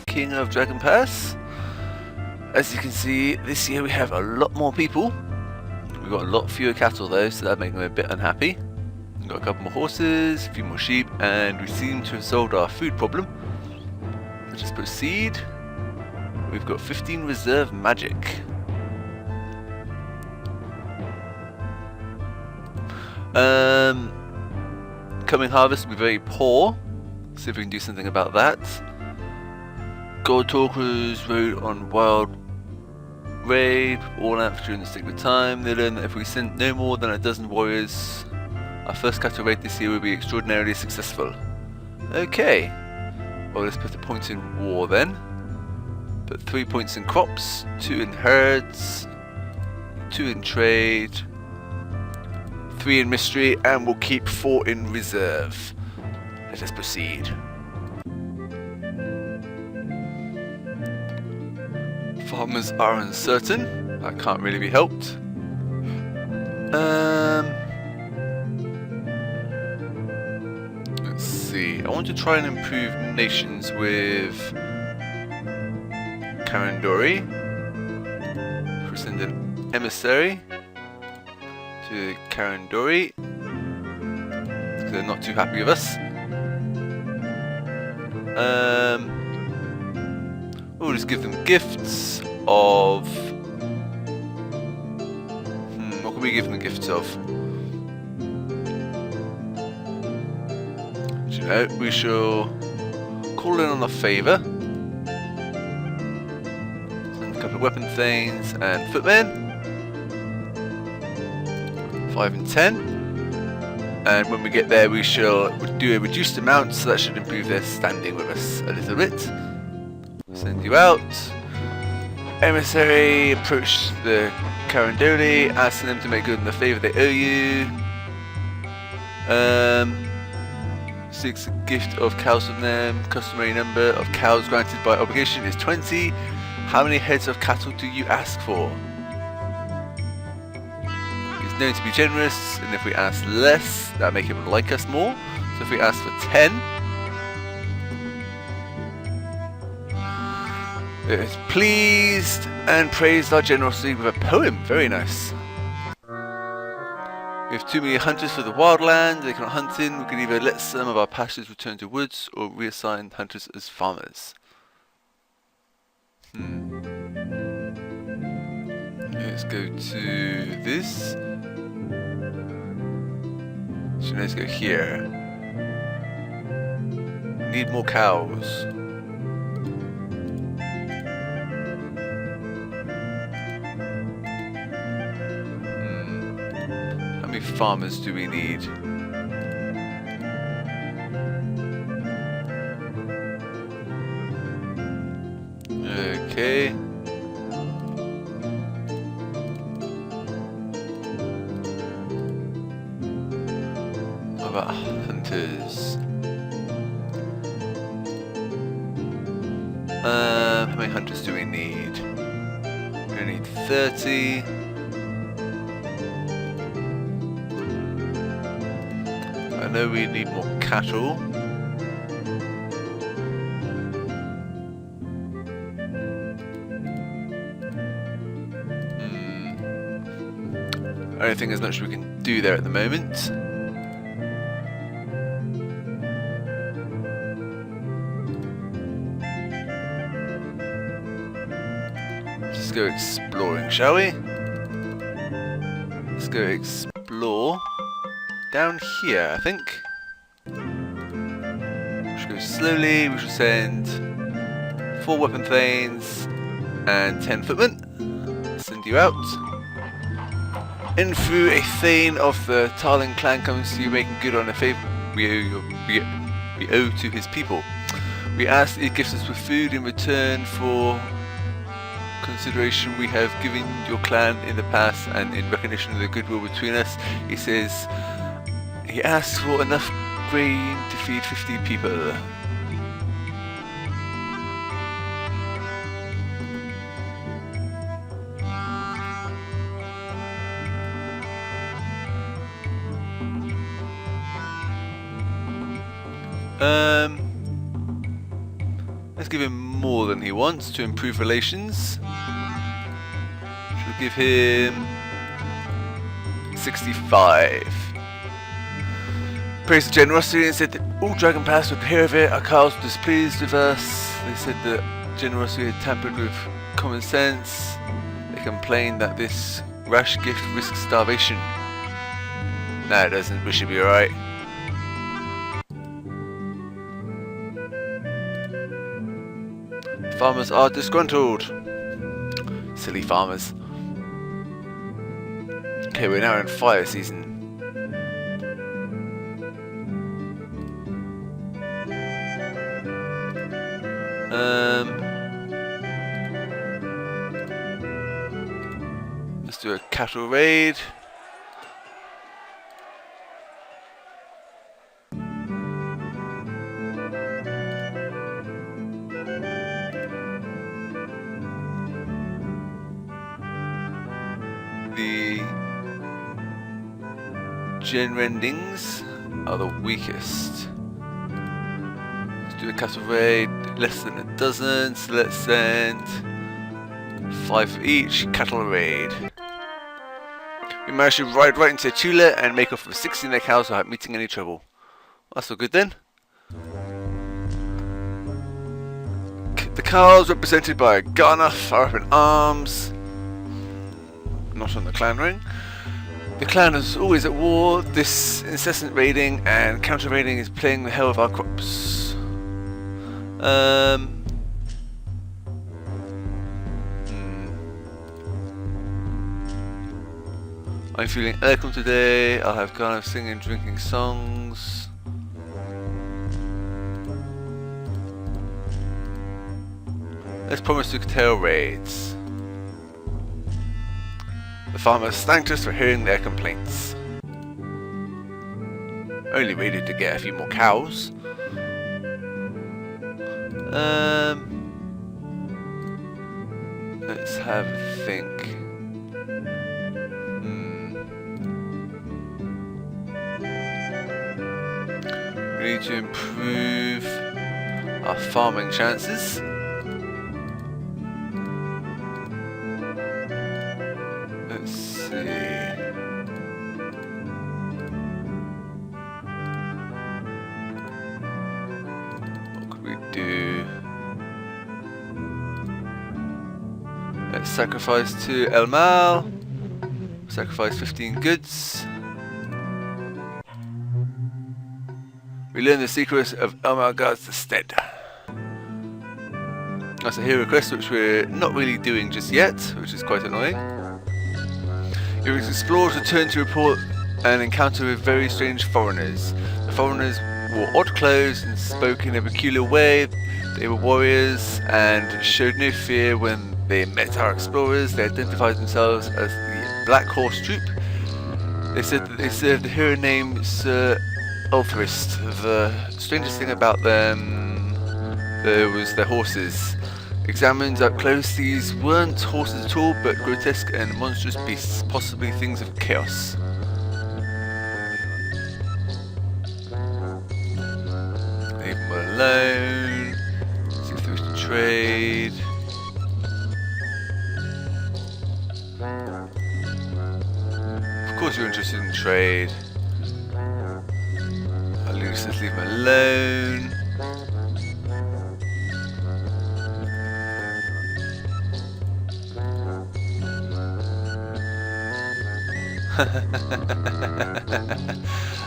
King of Dragon Pass. As you can see, this year we have a lot more people. We've got a lot fewer cattle though, so that makes me a bit unhappy. We've got a couple more horses, a few more sheep, and we seem to have solved our food problem. Let's just proceed. We've got 15 reserve magic. Coming harvest will be very poor. See if we can do something about that. Gold Talkers rode on wild raid all out during the sacred time. They learned that if we send no more than a dozen warriors, our first cattle raid this year will be extraordinarily successful. Okay, well let's put a point in war then. Put 3 points in crops, 2 in herds, 2 in trade, 3 in mystery, and we'll keep 4 in reserve. Let us proceed. Farmers are uncertain. That can't really be helped. Let's see. I want to try and improve nations with Karandori. We'll send an emissary to Karandori because they're not too happy with us. We'll just give them gifts of... what can we give them gifts of? Do you know, we shall call in on a favour. Send a couple of weapon thanes and footmen. 5 and 10. And when we get there we shall do a reduced amount, so that should improve their standing with us a little bit. Send you out. Emissary, approach the Karandoli, asking them to make good on the favour they owe you. Seeks a gift of cows from them. Customary number of cows granted by obligation is 20. How many heads of cattle do you ask for? He's known to be generous, and if we ask less, that'll make him like us more. So if we ask for 10, is pleased and praised our generosity with a poem. Very nice. We have too many hunters for the wildland. They cannot hunt in. We can either let some of our pastures return to woods or reassign hunters as farmers. Let's go to this. So let's go here. Need more cows. How many farmers do we need? Okay. How about hunters? How many hunters do we need? We need 30. I know we need more cattle. I don't think there's much we can do there at the moment. Let's go exploring, shall we? Let's go explore down here, I think. We should go slowly. We should send 4 weapon thanes and 10 footmen. Send you out. In through a thane of the Tarling clan comes to you, making good on a favour we owe to his people. We ask that he gives us with food in return for consideration we have given your clan in the past, and in recognition of the goodwill between us. He says he asks for enough grain to feed 50 people. Let's give him more than he wants to improve relations. Should we give him 65? Praised the generosity and said that all Dragon Pass would hear of it. Our cows were displeased with us. They said that generosity had tampered with common sense. They complained that this rash gift risks starvation. No, it doesn't. We should be alright. Farmers are disgruntled. Silly farmers. Okay, we're now in fire season. Let's do a cattle raid. The gen rendings are the weakest. Let's do a cattle raid, less than a dozen, so let's send 5 for each. Cattle raid. We managed to ride right into Tula and make off with 16 of their cows without meeting any trouble. That's all good then. The cows represented by Garnuff are up in arms. Not on the clan ring. The clan is always at war. This incessant raiding and counter raiding is playing the hell of our crops. I'm feeling eloquent today. I'll have Garnuff singing and drinking songs. Let's promise to curtail raids. The farmers thanked us for hearing their complaints. Only raided to get a few more cows. Let's have a think. We need to improve our farming chances. Let's see. What could we do? Let's sacrifice to El Mal. Sacrifice 15 goods. We learn the secrets of El Mal guards the stead. That's a hero quest which we're not really doing just yet, which is quite annoying. Your explorers returned to report an encounter with very strange foreigners. The foreigners wore odd clothes and spoke in a peculiar way. They were warriors and showed no fear when they met our explorers. They identified themselves as the Black Horse Troop. They said that they served a hero named Sir Ulthrist. The strangest thing about them was their horses. Examined up close, these weren't horses at all, but grotesque and monstrous beasts, possibly things of chaos. Leave them alone. See if there was trade. Of course you're interested in trade. I'll just leave them alone.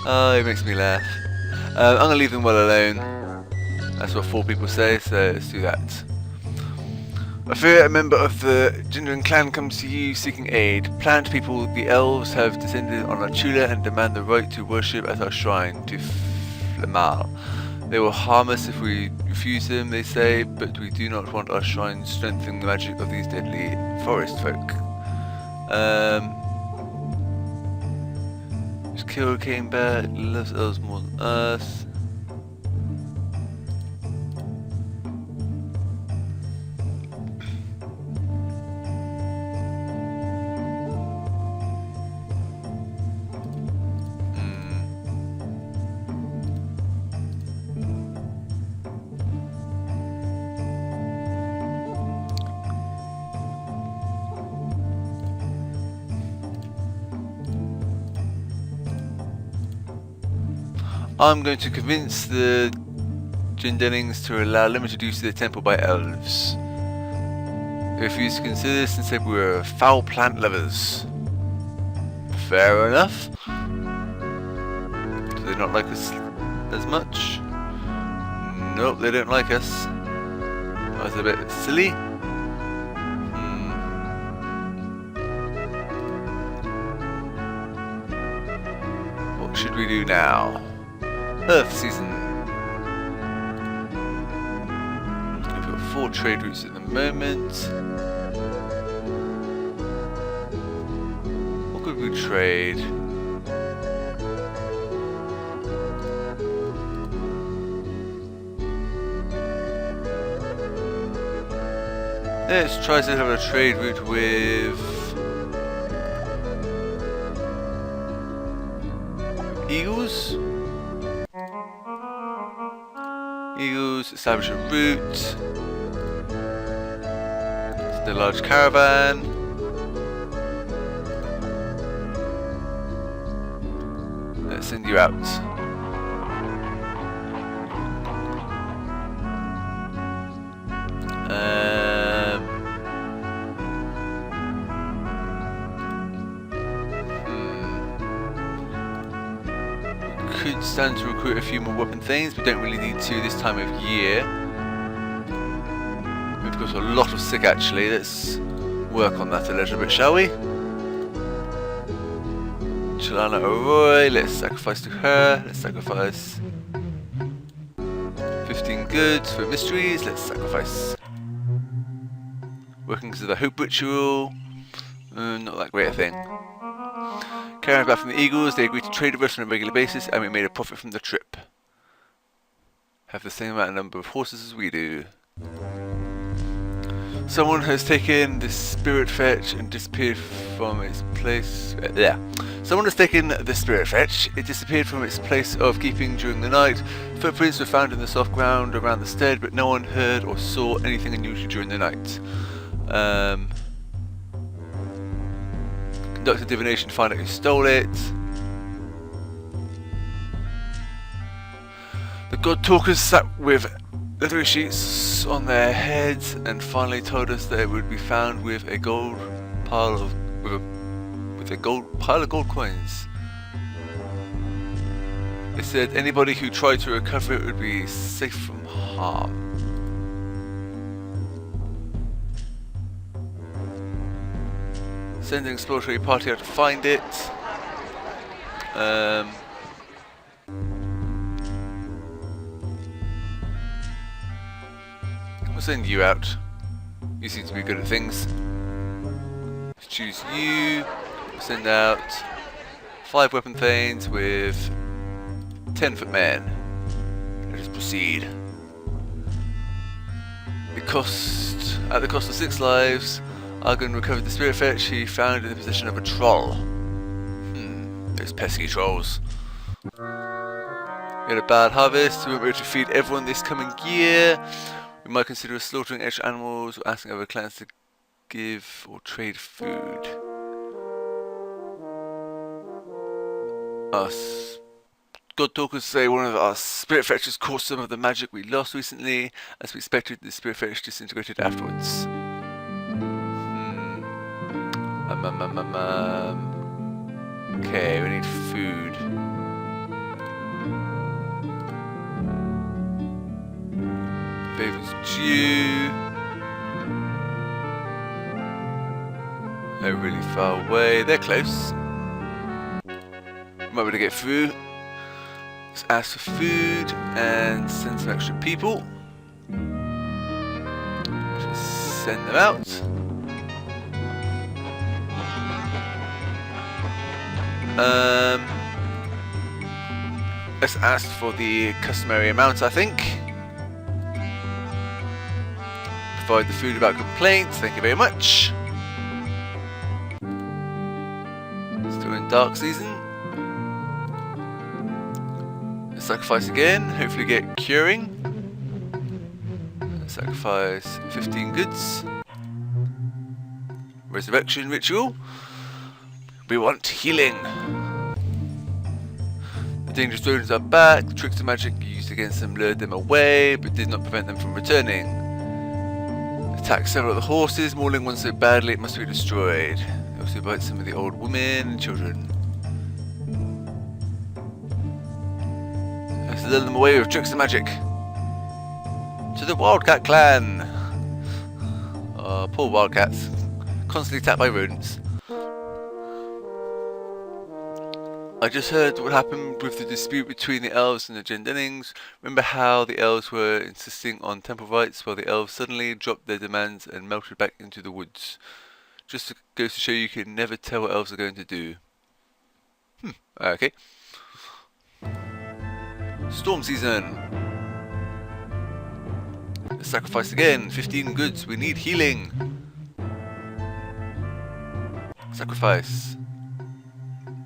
Oh, it makes me laugh. I'm gonna leave them well alone. That's what 4 people say, so let's do that. I fear a member of the Jinren clan comes to you seeking aid. Plant people, the elves have descended on our Tula and demand the right to worship at our shrine to Flamal. They will harm us if we refuse them, they say, but we do not want our shrine strengthening the magic of these deadly forest folk. Kiro came back, loves elves more than us. I'm going to convince the Jindenings to allow limited use of the temple by elves. They refused to consider this and said we were foul plant lovers. Fair enough. Do they not like us as much? Nope, they don't like us. That was a bit silly. What should we do now? Earth season. We've got 4 trade routes at the moment. What could we trade? Let's try to have a trade route with eagles. Eagles establish a route. It's a large caravan. Let's send you out. Could stand to recruit a few more weapon things, but don't really need to this time of year. We've got a lot of sick actually. Let's work on that a little bit, shall we? Chalana Arroy, let's sacrifice to her. Let's sacrifice 15 goods for mysteries. Let's sacrifice workings of the Hope Ritual. Not that great a thing. Carrying back from the Eagles, they agreed to trade with us on a regular basis and we made a profit from the trip. Have the same amount of number of horses as we do. Someone has taken the spirit fetch and disappeared from its place. Someone has taken the spirit fetch. It disappeared from its place of keeping during the night. Footprints were found in the soft ground around the stead, but no one heard or saw anything unusual during the night. Conduct a divination to find out who stole it. The god talkers sat with leathery sheets on their heads and finally told us that it would be found with a gold pile of gold coins. They said anybody who tried to recover it would be safe from harm. Send an exploratory party out to find it. We'll send you out. You seem to be good at things. Let's choose you. We'll send out 5 weapon thanes with 10-foot men. Let us proceed. At the cost of 6 lives, Argon recovered the spirit fetch he found in the possession of a troll. Those pesky trolls. We had a bad harvest, we won't be able to feed everyone this coming year. We might consider slaughtering extra animals or asking other clans to give or trade food. Us God talkers say one of our spirit fetches caught some of the magic we lost recently. As we expected, the spirit fetch disintegrated afterwards. Okay, we need food. Favors due. They're really far away. They're close. Might be able to get through. Let's ask for food and send some extra people. Just send them out. Let's ask for the customary amount, I think. Provide the food without complaints, thank you very much. Still in dark season. Let's sacrifice again, hopefully get curing. Let's sacrifice 15 goods. Resurrection ritual. We want healing. The dangerous rodents are back. The tricks and magic used against them lured them away, but did not prevent them from returning. Attacked several of the horses, mauling one so badly it must be destroyed. They also bite some of the old women and children. Let's lure them away with tricks and magic. To the Wildcat clan! Poor wildcats. Constantly attacked by rodents. I just heard what happened with the dispute between the elves and the Jendennings. Remember how the elves were insisting on temple rights while the elves suddenly dropped their demands and melted back into the woods? Just goes to show you can never tell what elves are going to do. Okay. Storm season. Sacrifice again. 15 goods. We need healing. Sacrifice.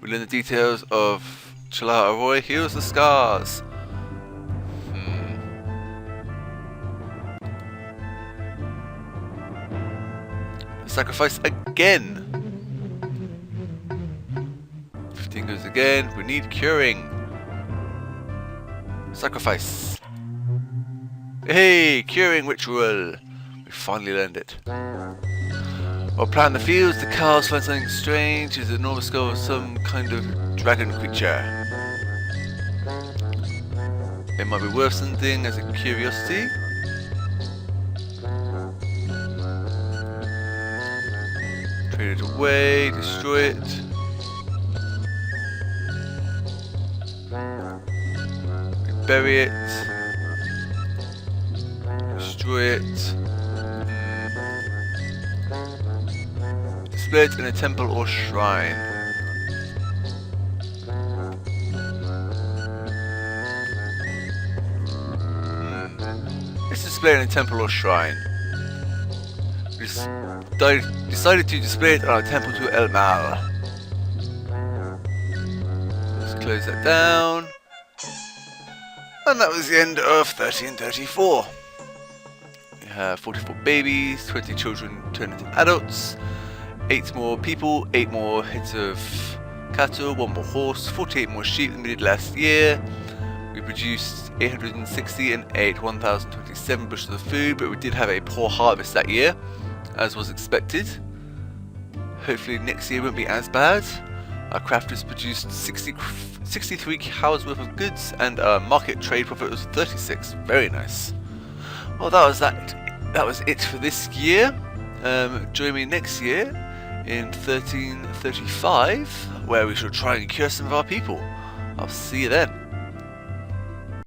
We learn the details of Chala Arroy heals the scars. Sacrifice again. 15 goes again. We need curing. Sacrifice. Hey, curing ritual. We finally learned it. While ploughing the fields, the cows find something strange. It's an enormous skull of some kind of dragon creature. It might be worth something as a curiosity. Trade it away, destroy it. Bury it. Destroy it. Display it in a temple or shrine. Let's display it in a temple or shrine. We decided to display it on a temple to El Mal. Let's close that down. And that was the end of 1334. We have 44 babies, 20 children turned into adults, 8 more people, 8 more heads of cattle, 1 more horse, 48 more sheep than we did last year. We produced 860 and ate 1,027 bushels of food, but we did have a poor harvest that year, as was expected. Hopefully next year won't be as bad. Our crafters produced 63 cows worth of goods, and our market trade profit was 36. Very nice. Well, that was it for this year. Join me next year in 1335, where we shall try and cure some of our people. I'll see you then.